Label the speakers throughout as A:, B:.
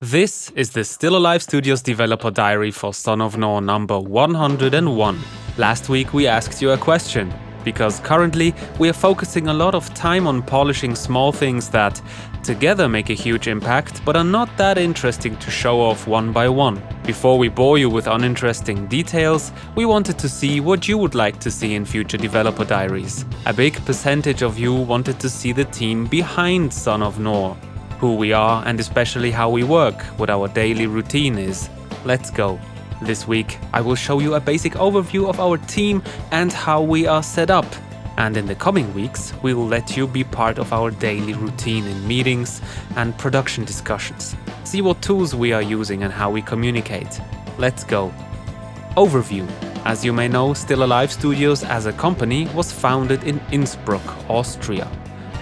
A: This is the Still Alive Studios developer diary for Son of Nor number 101. Last week we asked you a question, because currently we are focusing a lot of time on polishing small things that together make a huge impact but are not that interesting to show off one by one. Before we bore you with uninteresting details, we wanted to see what you would like to see in future developer diaries. A big percentage of you wanted to see the team behind Son of Nor. Who we are and especially how we work, what our daily routine is. Let's go. This week I will show you a basic overview of our team and how we are set up. And in the coming weeks we will let you be part of our daily routine in meetings and production discussions. See what tools we are using and how we communicate. Let's go. Overview. As you may know, Still Alive Studios as a company was founded in Innsbruck, Austria.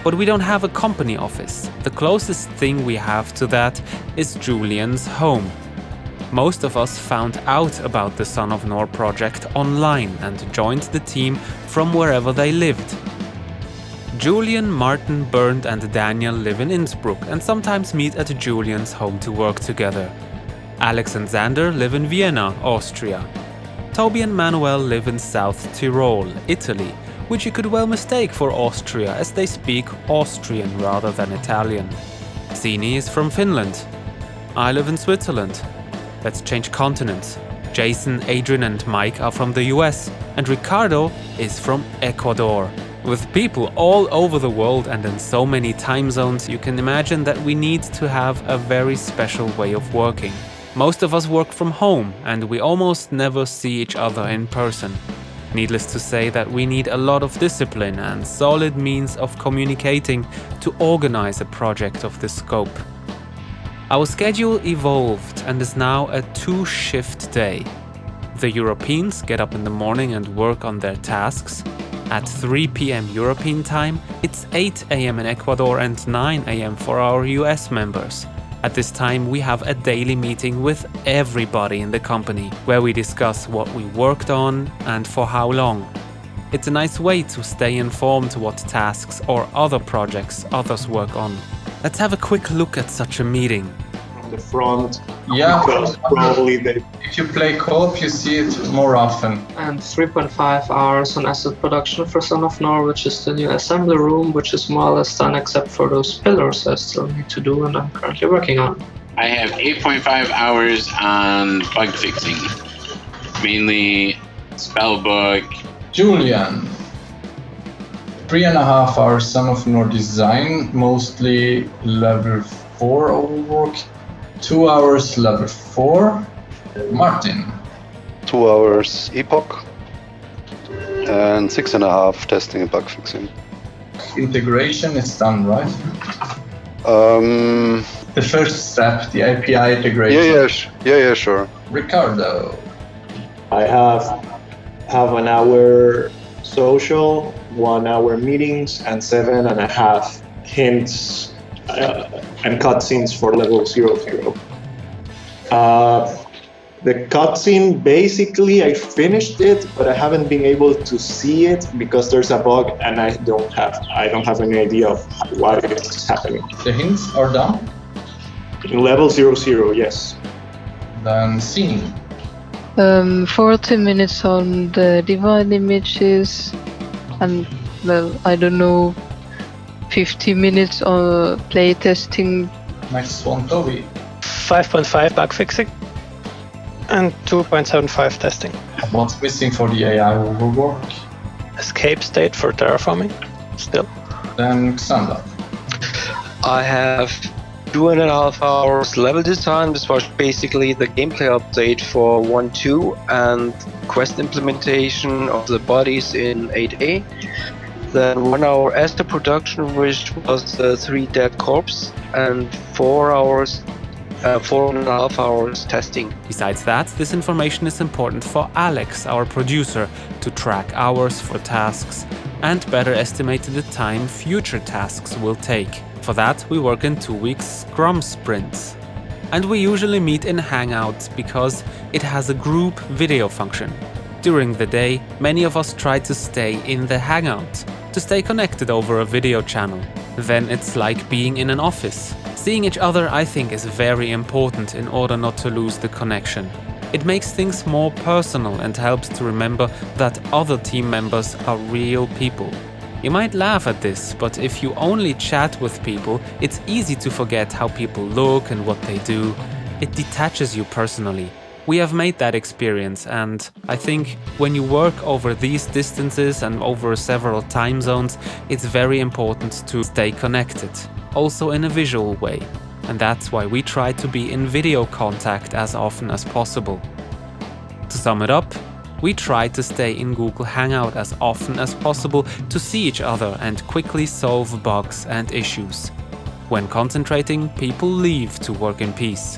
A: But we don't have a company office. The closest thing we have to that is Julian's home. Most of us found out about the Son of Nor project online and joined the team from wherever they lived. Julian, Martin, Bernd and Daniel live in Innsbruck and sometimes meet at Julian's home to work together. Alex and Xander live in Vienna, Austria. Toby and Manuel live in South Tyrol, Italy, which you could well mistake for Austria as they speak Austrian rather than Italian. Sini is from Finland. I live in Switzerland. Let's change continents. Jason, Adrian and Mike are from the US and Ricardo is from Ecuador. With people all over the world and in so many time zones, you can imagine that we need to have a very special way of working. Most of us work from home and we almost never see each other in person. Needless to say that we need a lot of discipline and solid means of communicating to organize a project of this scope. Our schedule evolved and is now a 2-shift day. The Europeans get up in the morning and work on their tasks. At 3 p.m. European time, it's 8 a.m. in Ecuador and 9 a.m. for our US members. At this time, we have a daily meeting with everybody in the company, where we discuss what we worked on and for how long. It's a nice way to stay informed what tasks or other projects others work on. Let's have a quick look at such a meeting.
B: From the front,
C: Yeah,
B: probably the
C: if you play co-op, you see it more often.
D: And 3.5 hours on asset production for Son of Nor, which is the new assembly room, which is more or less done except for those pillars I still need to do and I'm currently working on.
E: I have 8.5 hours on bug fixing, mainly spellbook.
C: Julian, 3.5 hours Son of Nor design, mostly level 4 overwork. 2 hours level 4. Martin,
F: 2 hours epoch and 6.5 testing and bug fixing.
C: integration is done, right?
F: Um,
C: The first step, the API integration.
F: yeah, sure.
C: Ricardo,
B: I have an hour social, 1 hour meetings, and 7.5 hints and cutscenes for level 00. The cutscene, basically I finished it, but I haven't been able to see it because there's a bug and I don't have any idea of why it's happening.
C: the hints are done.
B: In level 00, yes.
C: Then scene.
G: 40 minutes on the divine images and, well, I don't know, 50 minutes on play testing.
C: Next one, Toby.
H: 5.5 bug fixing and 2.75 testing.
C: What's missing for the AI overwork?
H: Escape state for terraforming still.
C: Then Xander.
I: I have 2.5 hours level design. This was basically the gameplay update for 1.2 and quest implementation of the bodies in 8A. Then 1 hour Esther production, which was 3 dead corpse, and 4.5 hours testing.
A: Besides that, this information is important for Alex, our producer, to track hours for tasks and better estimate the time future tasks will take. For that, we work in 2-week Scrum sprints. And we usually meet in Hangouts because it has a group video function. During the day, many of us try to stay in the Hangout, to stay connected over a video channel. Then it's like being in an office. Seeing each other, I think, is very important in order not to lose the connection. It makes things more personal and helps to remember that other team members are real people. You might laugh at this, but if you only chat with people, it's easy to forget how people look and what they do. It detaches you personally. We have made that experience, and I think when you work over these distances and over several time zones, it's very important to stay connected, also in a visual way. And that's why we try to be in video contact as often as possible. To sum it up, we try to stay in Google Hangout as often as possible to see each other and quickly solve bugs and issues. When concentrating, people leave to work in peace.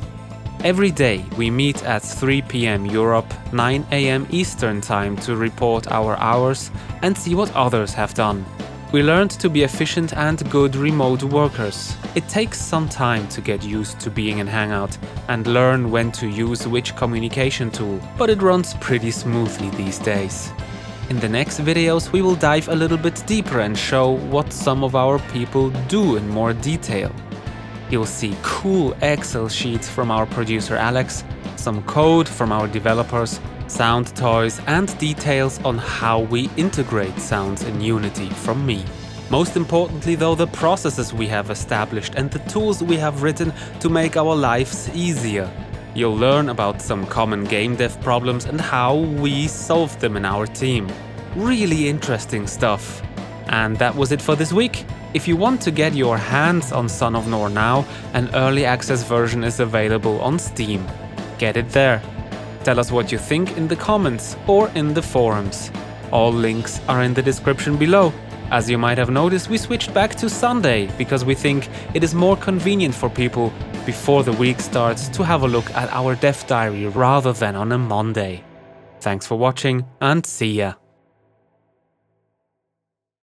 A: Every day we meet at 3 p.m. Europe, 9 a.m. Eastern Time to report our hours and see what others have done. We learned to be efficient and good remote workers. It takes some time to get used to being in Hangout and learn when to use which communication tool, but it runs pretty smoothly these days. In the next videos we will dive a little bit deeper and show what some of our people do in more detail. You'll see cool Excel sheets from our producer Alex, some code from our developers, sound toys and details on how we integrate sounds in Unity from me. Most importantly though, the processes we have established and the tools we have written to make our lives easier. You'll learn about some common game dev problems and how we solve them in our team. Really interesting stuff. And that was it for this week. If you want to get your hands on Son of Nor now, an early access version is available on Steam. Get it there. Tell us what you think in the comments or in the forums. All links are in the description below. As you might have noticed, we switched back to Sunday because we think it is more convenient for people before the week starts to have a look at our dev diary rather than on a Monday. Thanks for watching and see ya!